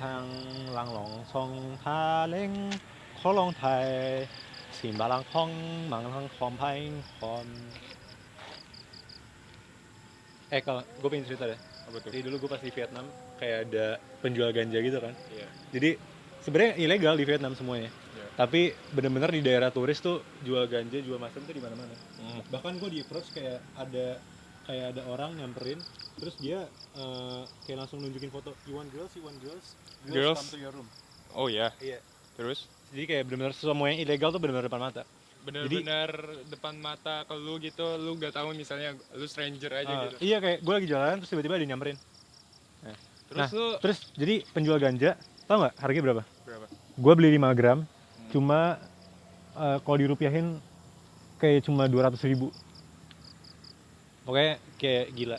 Thang lang long song tha leng kolong thai simbalang kong manglang kom paing kom. Kalau gue pengen cerita deh. Apa tuh? Jadi dulu gue pas di Vietnam kayak ada penjual ganja gitu kan. Iya. Jadi sebenarnya ilegal di Vietnam semuanya. Iya. Tapi bener-bener di daerah turis tuh jual ganja, jual mushroom tuh di mana-mana. Bahkan gue di approach kayak ada orang nyamperin, terus dia kayak langsung nunjukin foto. You want girls? Girls? Come to your room. Oh ya. Iya. Terus Jadi kayak benar-benar semua yang ilegal tuh benar-benar depan mata. benar-benar depan mata ke lu gitu, lu gak tahu misalnya lu stranger aja gitu. Iya, kayak gue lagi jalan terus tiba-tiba ada yang nyamperin. Terus lu Terus jadi penjual ganja, tau nggak harganya berapa? berapa? Gue beli 5 gram, cuma kalau dirupiahin kayak cuma 200.000. Pokoknya kayak gila.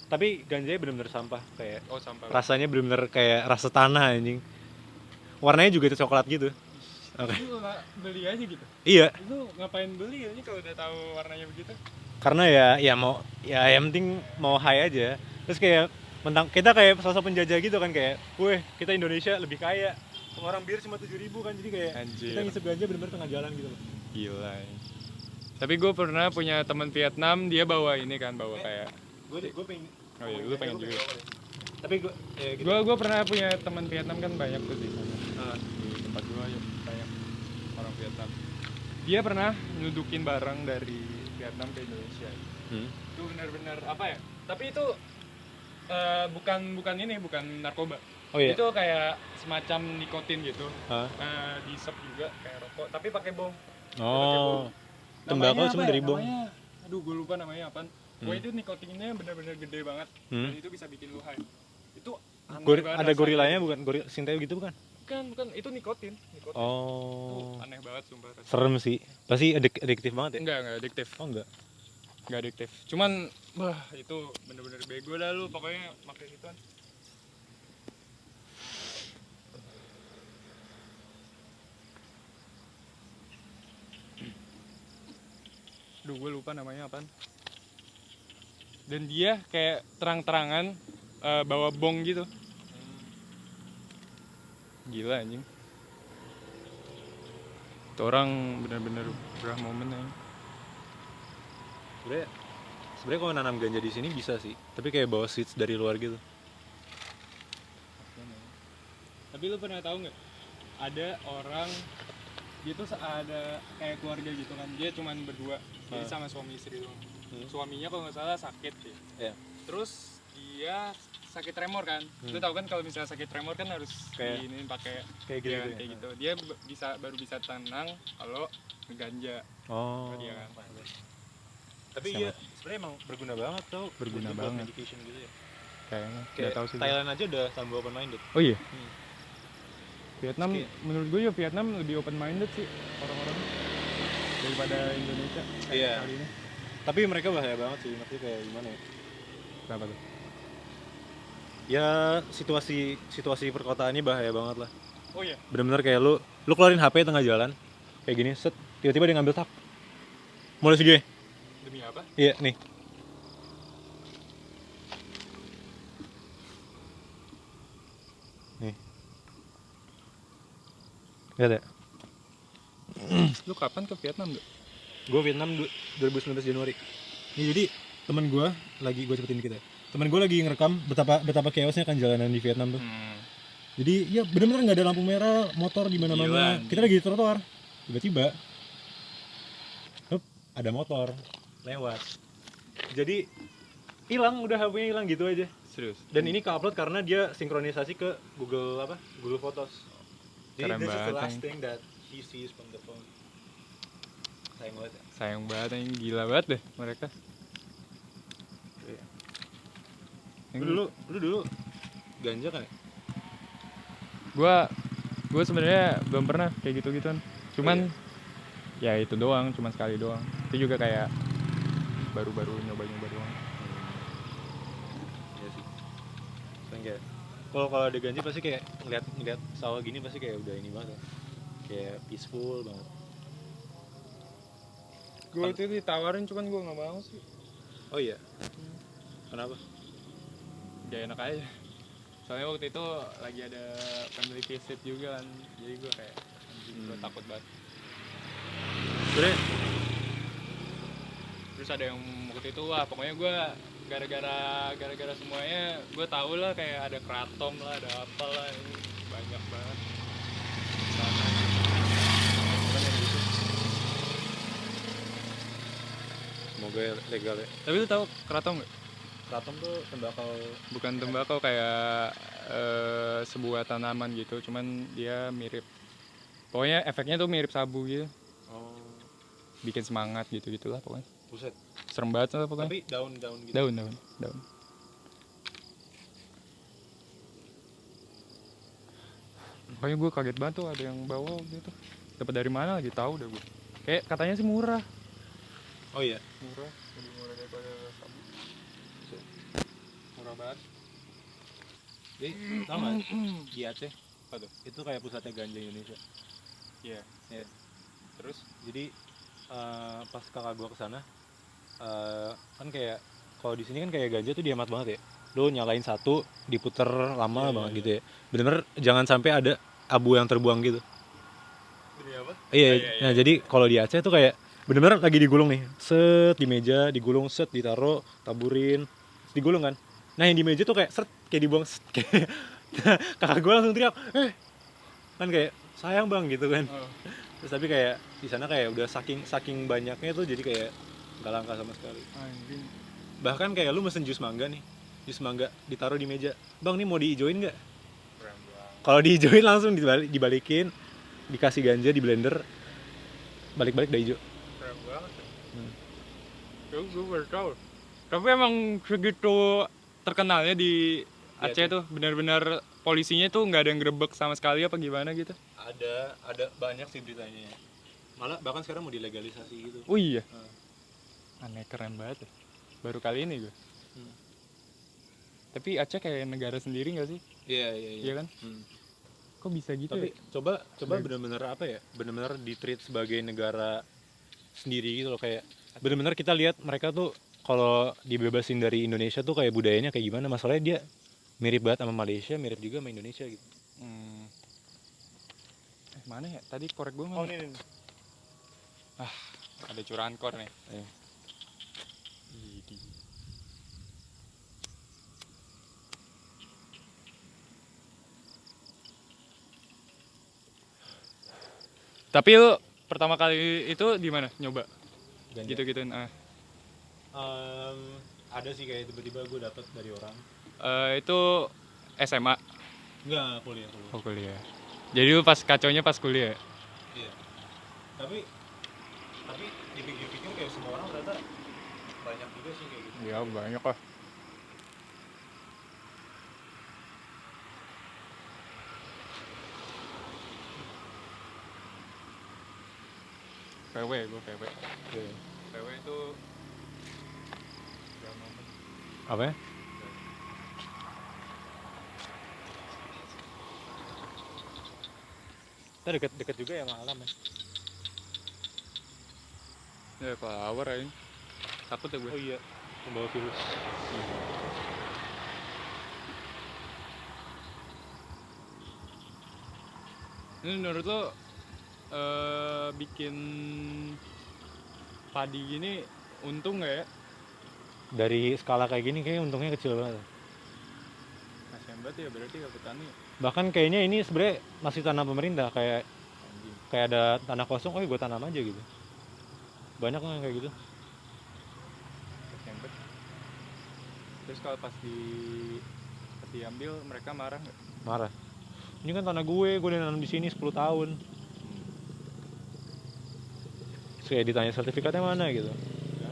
Tapi ganjanya bener-bener sampah, kayak Oh, sampah. rasanya bener-bener kayak rasa tanah anjing. Warnanya juga itu coklat gitu. Oke. Lu nggak beli aja gitu? Iya, Lu ngapain beli ini kalau udah tahu warnanya begitu? karena ya mau ya yang penting mau high aja. Terus kayak mentang kita kayak sosok penjajah gitu kan, kayak weh kita Indonesia lebih kaya, orang bir cuma 7.000 kan, jadi kayak Anjir. kita ngisep ganja bener-bener tengah jalan gitu loh. Gila. Tapi gue pernah punya teman Vietnam, dia bawa ini kan, bawa kayak Gue pengen. Oh iya, lu pengen juga. Tapi gue ya gitu. Gue pernah punya teman Vietnam kan, banyak tuh di sana. Di tempat gue aja banyak orang Vietnam. Dia pernah nyudukin barang dari Vietnam ke Indonesia. Itu benar-benar apa ya? Tapi itu bukan narkoba. Oh iya. Itu kayak semacam nikotin gitu. Hah? Diisep juga kayak rokok, tapi pakai bom. Oh. Tembakau cuma dari bom. Aduh, gue lupa namanya apaan. Itu nikotinnya benar-benar gede banget. Dan itu bisa bikin lu high. Itu aneh banget Ada rasanya. gorilanya bukan? Sinteo gitu bukan? Bukan, itu nikotin. Itu Oh. aneh banget sumpah rasanya. Serem sih. Pasti adiktif banget ya? Enggak adiktif. Oh enggak. Enggak adiktif. Cuman itu bener-bener bego dah lu pokoknya pakai gituan. Duh, gue lupa namanya apaan. Dan dia kayak terang-terangan bawa bong gitu. Gila anjing. Itu orang bener-bener berah momen anjing. Sebenarnya kalau nanam ganja di sini bisa sih, tapi kayak bawa seeds dari luar gitu. Tapi lu pernah tahu nggak? Ada orang dia tuh ada kayak keluarga gitu kan, dia cuman berdua, jadi sama suami istri doang. Suaminya kalau nggak salah sakit sih. Iya. Terus dia sakit tremor kan. Lu tahu kan kalau misalnya sakit tremor kan harus Kayak- ini pakai kayak gitu, kayak ya. gitu. Dia baru bisa tenang kalau ngeganja. Oh. Dia kan. Tapi iya, sebenarnya emang berguna banget tau. Berguna Buat banget. medication gitu ya. Kayaknya Kayak nggak tahu sih. Thailand aja udah tambah open minded. Oh iya. Hmm. Vietnam, menurut gue ya Vietnam lebih open minded sih orang-orang daripada Indonesia. Iya. Kali ini. Tapi mereka bahaya banget sih, maksudnya kayak gimana ya? Kenapa tuh? Ya situasi perkotaannya bahaya banget lah. Oh iya. Bener-bener kayak lu keluarin HP tengah jalan, kayak gini, set, tiba-tiba dia ngambil tak. Mulai video. Demi apa? Iya, nih. Nih. Lihat ya. Lu kapan ke Vietnam tuh? Gue Vietnam 2019 Januari. Nih, jadi teman gue lagi, gue cepetin dikit ya. Teman gue lagi ngerekam betapa chaosnya kan jalanan di Vietnam tuh. Jadi ya benar-benar nggak ada lampu merah, motor di mana-mana. Gila. Kita lagi di trotoar, tiba-tiba, ada motor lewat. Jadi hilang, udah HP-nya hilang gitu aja. Serius? Dan ini ke-upload karena dia sinkronisasi ke Google Photos. Jadi Keren this is the banget, last yang- thing that he sees from the phone. Sayang banget ya. Sayang banget, yang gila banget deh mereka. Lu dulu ganja kan ya? Gua sebenarnya belum pernah kayak gitu-gituan. Cuman ya itu doang, cuma sekali doang. Itu juga kayak baru-baru nyoba-nyoba doang. Iya sih. Kan kayak kalau ada ganja pasti kayak ngeliat sawah gini pasti kayak udah ini banget ya. Kayak peaceful banget. Gue itu ditawarin cuman gue nggak mau sih. Oh iya. Kenapa? Gak enak aja. Soalnya waktu itu lagi ada family visit juga kan, jadi gue kayak gue takut banget. Terus ada yang waktu itu pokoknya gue gara-gara semuanya gue tahu lah, kayak ada keraton lah, ada apa lah, ini banyak banget sana. Semoga legal ya. Tapi lu tahu keraton nggak? Keraton tuh tembakau. Bukan tembakau, kayak sebuah tanaman gitu, cuman dia mirip, pokoknya efeknya tuh mirip sabu gitu, Oh, bikin semangat gitu gitulah pokoknya. buset. Serem banget lah pokoknya. Tapi daun-daun gitu. Daun. Pokoknya gue kaget banget tuh ada yang bawa gitu. Dapat dari mana lagi tahu dah gue. Kayak katanya sih murah. Oh iya. Murah, lebih murah daripada sabu. Murah banget. Jadi tau nggak di Aceh? Apa tuh? Itu kayak pusatnya ganja Indonesia. Iya. Ya. Terus Jadi pas kakak gua kesana, kan kayak kalau di sini kan kayak ganja tuh dihemat banget ya. Lo nyalain satu, diputer lama banget gitu ya. Bener-bener jangan sampai ada abu yang terbuang gitu. dari apa? Iya. Nah jadi kalau di Aceh tuh kayak bener-bener lagi digulung nih, set di meja, digulung, set ditaruh, taburin, digulung kan. Nah yang di meja tuh kayak set, kayak dibuang, set, kayak kakak gue langsung teriak, kan kayak sayang bang gitu kan. Oh. Terus tapi kayak di sana kayak udah saking banyaknya tuh jadi kayak nggak langka sama sekali. Anjing. Bahkan kayak lu mesen jus mangga nih, jus mangga ditaruh di meja, bang nih mau diijoin nggak? Keren banget. Kalau diijoin langsung dibalikin, dikasih ganja di blender, balik-balik udah ijo. Keren banget. Gue baru tahu. Tapi emang segitu terkenalnya di Aceh tuh, benar-benar polisinya tuh nggak ada yang grebek sama sekali apa gimana gitu. Ada banyak sih beritanya. Malah bahkan sekarang mau dilegalisasi gitu. Oh iya. Aneh, keren banget ya. Baru kali ini gue. Tapi Aceh kayak negara sendiri nggak sih? Iya. Iya kan? Kok bisa gitu? Tapi ya? coba benar-benar apa ya? Benar-benar di-treat sebagai negara sendiri gitu loh, kayak benar-benar kita lihat mereka tuh kalau dibebasin dari Indonesia tuh kayak budayanya kayak gimana. Masalahnya dia mirip banget sama Malaysia, mirip juga sama Indonesia gitu. Mana ya? Tadi korek gue mana? Oh ini. Ada curahan kor nih. Tapi lu pertama kali itu di mana nyoba? Ganja. Gitu-gituin. Ada sih kayak tiba-tiba gue dapet dari orang. Itu SMA. Enggak, kuliah. Oh, kuliah. Jadi lu pas kacaunya pas kuliah. Iya. Tapi dipikir-pikir kayak semua orang ternyata banyak juga sih kayak gitu. Ya banyak lah. Gue PW. PW itu Apa ya? Kita deket juga ya sama alam ya. Ya kelawar aja. Takut ya gue. Oh iya, membawa virus. Ini menurut lo bikin padi gini untung nggak ya? Dari skala kayak gini kayaknya untungnya kecil banget. Kasian banget ya berarti ke petani. Bahkan kayaknya ini sebenarnya masih tanah pemerintah, kayak ada tanah kosong, gue tanam aja gitu. Banyak kan kayak gitu. Kasian banget. Terus kalau pas diambil mereka marah nggak? Marah. Ini kan tanah gue udah nanam di sini 10 tahun. Terus kayak ditanya sertifikatnya mana gitu. Ya,